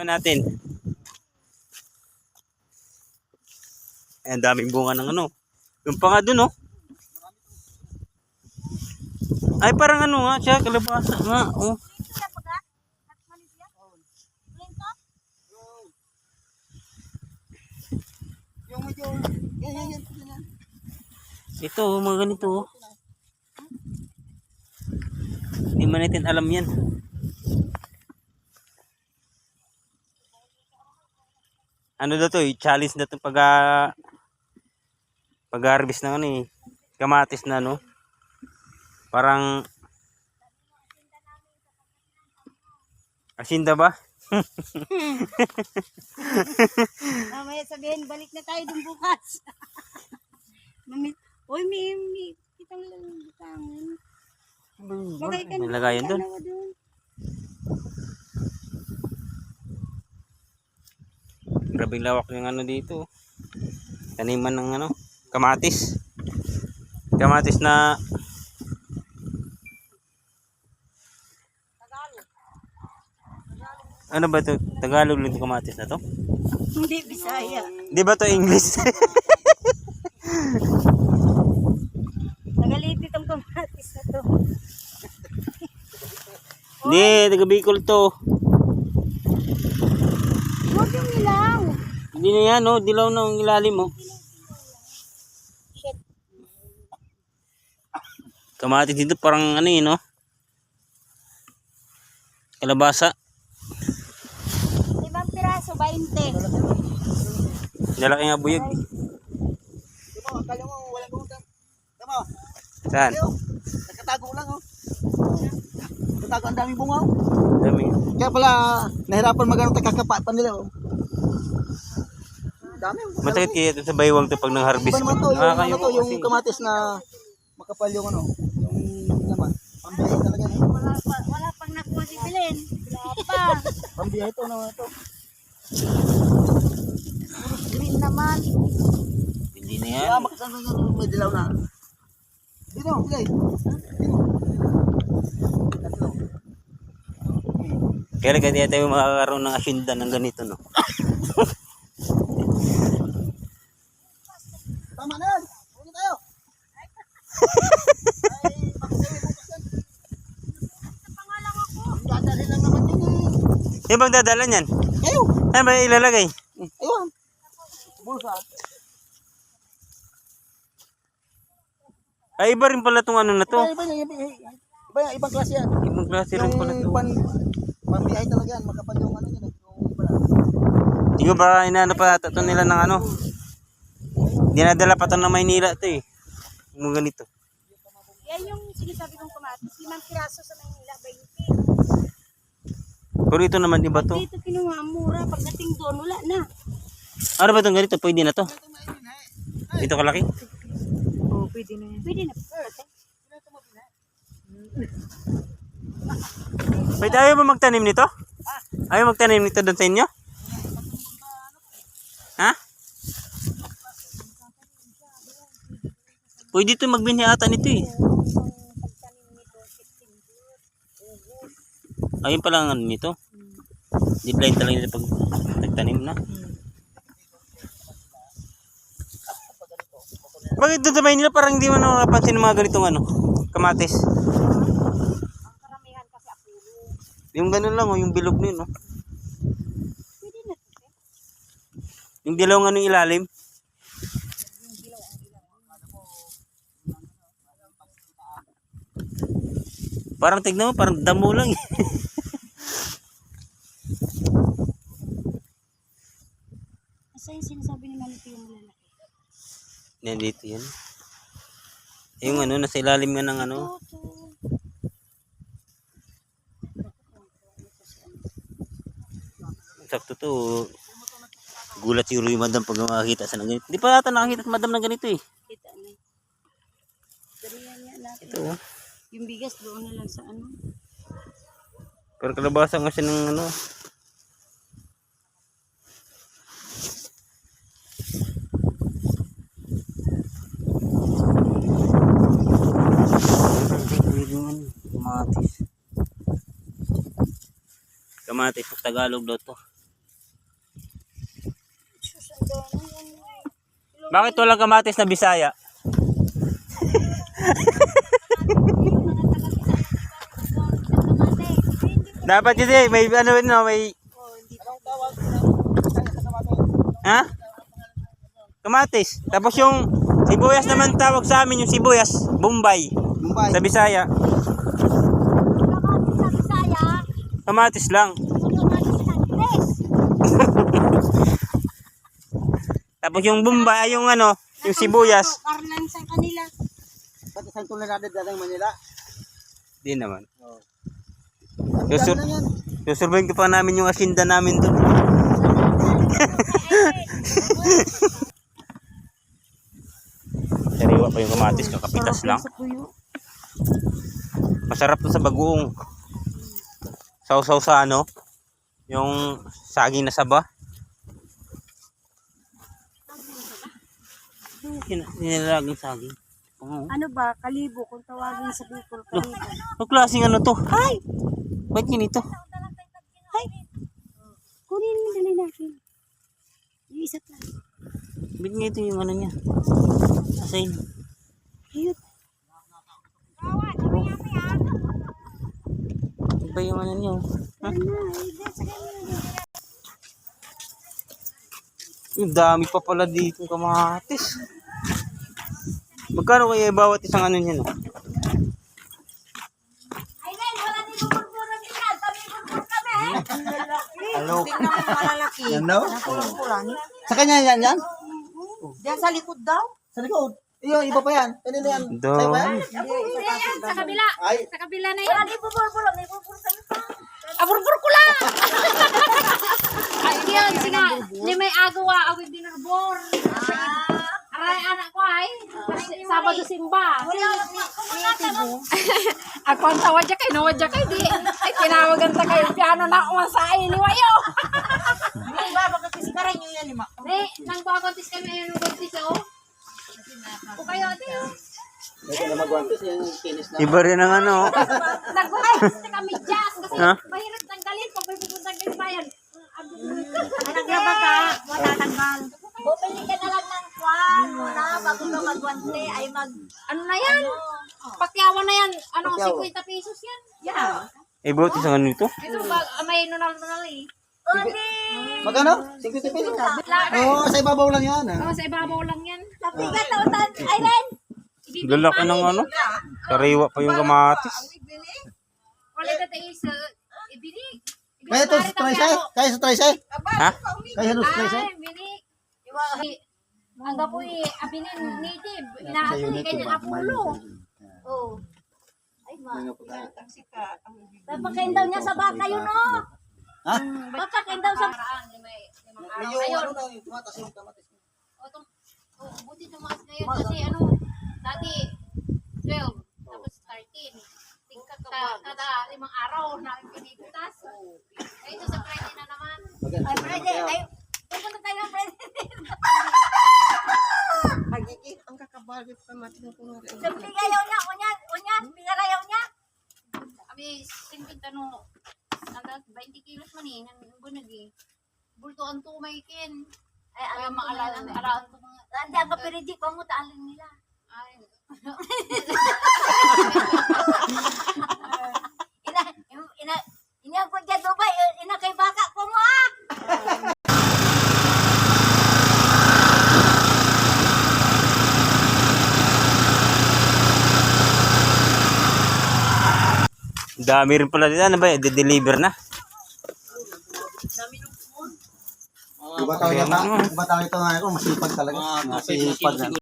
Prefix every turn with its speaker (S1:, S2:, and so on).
S1: Natin. Ang daming bunga ng ano. Yung pa nga dun, oh. Ay, parang ano nga siya, kalabasa nga, oh.
S2: Yung medyo, yan.
S1: Ito, oh, mga ganito, oh. Hindi man natin alam yan. Ano daw to, challenge na to pag-harvest ng ano eh. Kamatis na, no. Parang asinda ba?
S3: Mamaya sabihin, balik na tayo dun bukas. Uy, may kitang langgutangin. Bagay ka
S1: May lagayan dun.
S3: dun.
S1: Grabing lawak yung ano dito. Taniman ng ano, kamatis. Kamatis na ano ba ito? Tagalog lang yung kamatis na to?
S3: Hindi, Bisaya.
S1: Di ba to English?
S3: Nagalit itong kamatis na to.
S1: Hindi, taga Bicol to.
S3: Huwag yung ilaw.
S1: Hindi na yan, oh. Dilaw na ang ilalim, oh.
S3: Shit.
S1: Kamatis dito parang ano yun, no? Kalabasa.
S3: 5 piraso, 20.
S1: Lalaki nga buyag.
S2: Tama, akala mo, walang bunga. Tama,
S1: Saan?
S2: nakatago lang, oh. Nakatago, ang daming bunga, oh.
S1: Dami.
S2: Kaya pala, nahirapan magano tayo kakapatan nila, oh. Dami, oh.
S1: Masakit kaya ito sa baywang to pag nang-harvest
S2: Iba
S1: ko.
S2: naman to,
S1: Nakakayo
S2: yung
S1: kasi.
S2: kamatis na makapal yung ano, yung naman. Pambiyahe talaga, no?
S3: Wala pang nakuha si Belen. Wala pa.
S2: Pambiyahe to, no? Ito.
S3: Green naman.
S1: Hindi na yan.
S2: Kaya makasama nga nung may dilaw na. Dito, bilay. Dito.
S1: Kaya kaya tayo makakaroon ng asyenda ng ganito, no?
S2: Tama na yan. Huwag na tayo. Ay, makasama bukas yan.
S3: Pangalang ako.
S2: Ang dadali lang naman yun, eh.
S1: Yung bang dadala niyan?
S2: Kayo.
S1: Ano ba ilalagay?
S2: Ayun. Bulsa.
S1: Ay, iba rin pala itong ano na to.
S2: Ibang klase yan.
S1: Ibang klase rin pala to.
S2: Pambiyahe talaga yan. Makapal yung ano yan. Yung pala.
S1: Hindi ko ba inaano pa ito nila ng ano? Dinadala pa ito ng Maynila ito eh. Yung mga ganito.
S3: Yan yung sinasabi kong kamatis. 5 piraso sa Maynila, 20.
S1: Pero ito naman iba to.
S3: Dito kinuha ang mura. Pagdating doon, wala na.
S1: Ano ba itong ganito? Pwede na to. Ito kalaki.
S3: Oo, pwede na yan. Pwede na.
S1: Pwede ayaw mo magtanim nito? Ayaw magtanim nito doon sa inyo? Ha? Pwede ito magbinhi ata nito eh. Ayun pala ang ano nito. Di blind talaga nito pag nagtanim na. Bakit doon sa Maynila parang hindi mo napapansin ng mga ganitong ano? Kamatis.
S3: Ang karamihan kasi apulo.
S1: Yung ganun lang oh, yung bilog na yun oh.
S3: Pwede na.
S1: Yung dilaw nga ng ilalim. Parang tignan mo, parang damo lang eh.
S3: Asa yung sinasabi ni Manito yung malalaki?
S1: Nandito yan. Yung ano, nasa ilalim nga ng ano.
S3: Ito.
S1: Sakto to. Gulat siguro yung madam pag makakita sa ganito. Hindi pa ata nakakita sa madam na ganito eh.
S3: Kita na. Ganyan yan natin.
S1: Ito oh.
S3: Yung bigas doon na lang sa ano.
S1: Pero kalabasa nga siya ng ano. Kamatis. Kamatis sa Tagalog daw to. Bakit walang kamatis na Bisaya? Dapat yun eh, may ano no, may...
S2: Anong tawag sa kamatis?
S1: Ha? Kamatis. Tapos yung sibuyas naman tawag sa amin, yung sibuyas, Bombay.
S2: Mumbai.
S1: Sa Bisaya.
S3: Kamatis sa Bisaya.
S1: Kamatis lang.
S3: Kamatis sa Ingles.
S1: Tapos yung Bombay, ay yung ano, yung sibuyas.
S3: Karlan sa kanila.
S2: Pati sa tunay natin dating Manila.
S1: Di naman.
S2: Oh.
S1: Susur
S2: Dami yan.
S1: susurbayin ko pa namin yung asinda namin doon. Sariwa pa yung kamatis, kakapitas lang. Masarap to sa bagoong. Sausaw sa ano, yung saging na saba. Nilagang saging. Oo.
S3: Ano ba? Kalibo. Kung tawagin sa Bicol, kalibo.
S1: Ang klaseng ano to? Hay! Ba't ganito?
S3: Ay! Kunin mo dali natin. Yung isa pa.
S1: Ba't ganito yung ano niya? Asayin.
S3: Ayun.
S1: Iba yung ano niya. Ha? Ang dami pa pala dito kamatis. Magkano kaya bawat isang ano niya no?
S3: Ayun, wala din bubur-buran dyan. Kami bubur kami.
S2: Hello.
S3: Malalaki.
S2: Yan daw?
S3: Kulani.
S2: Sa kanya yan?
S3: Diyan sa likod daw.
S2: Sa likod. Iyo, iba pa yan. Kanina yan.
S1: Daw.
S2: Sa'yo ba yan?
S3: Sa kabila.
S2: Ay,
S3: Sa kabila na yan. Wala din bubur-buran. May bubur kami pa. Bubur ko lang. Ay, yun. Sige. Hindi may agawa. Awit din arbor. Aray, anak ko ay. Sabado simba. Ako ang tawad dyan kay. Nawad dyan kay. Di. Ay, tinawagan ta kayo. Piano na ako sa iliwayo. Hindi ba? Baka kasi karay nyo yan. Hindi. Nang bagontis kami ayun ng gontis. O kayo ate.
S2: ito na magwantis. Yan yung kinis na.
S1: Iba rin ang ano.
S3: Nag-gontis na kami dyan. Kasi
S1: Ha?
S3: mahirap tanggalin. Pag may pupuntang kayo bayan. Naglaba ka. Wala tanggal. Bumili ka na lang ng kwan muna bago ka magwante ay ano na yan? Pakyawan na yan. Ano,
S2: Pakyawan.
S3: 50 pesos yan. Yeah.
S1: Eh, bawat isang ano ito?
S3: Ito ba, may nunal-nunal eh.
S2: Magkano? 50 pesos? Oo, sa ibabaw lang yan.
S3: Oh, sa ibabaw lang yan. Sabi ka, tautan, Aileen.
S1: Galak ka ng ano. Sariwa pa yung kamatis.
S3: Wala ka tayo sa ibili.
S2: Kaya ito sa trisay? Kaya sa trisay?
S1: Ha?
S2: Kaya sa trisay?
S3: Ay, ibili. Ang gapoy, abilin native. Inaasuli kayo ng Apollo. Oh. Ay, ma. Papakain daw niya sa baka yun, oh.
S2: Ha?
S3: Papakain daw sa baka.
S2: Medyo ano na yung tumatas yung kamatis.
S3: Buti tumaas ngayon kasi ano, dati 12, tapos 13. Tingkat kada 5 araw namin pinipitas. Ay, ito sa Friday na naman. Ay, Friday, ay, pupunta tayo ng Friday.
S4: Pagiging ang kakabalit pa matin ko nga.
S3: Sabi kayo niya, unya, pinarayaw niya. Kami, singkit ano, 20 kilos man eh, nang bunag eh. Bulto ang tumay kin. Ay, alam maalala ang araan ko mga. Hindi, ang kapiridi ko mo, taaling nila. Ay. Ina ko dyan, Dubai, ina kay baka ko mo ah.
S1: Dami rin pala dito. Ano ba? De-deliver na.
S2: Iba tayo ito nga ako, masipag talaga. Masipag na.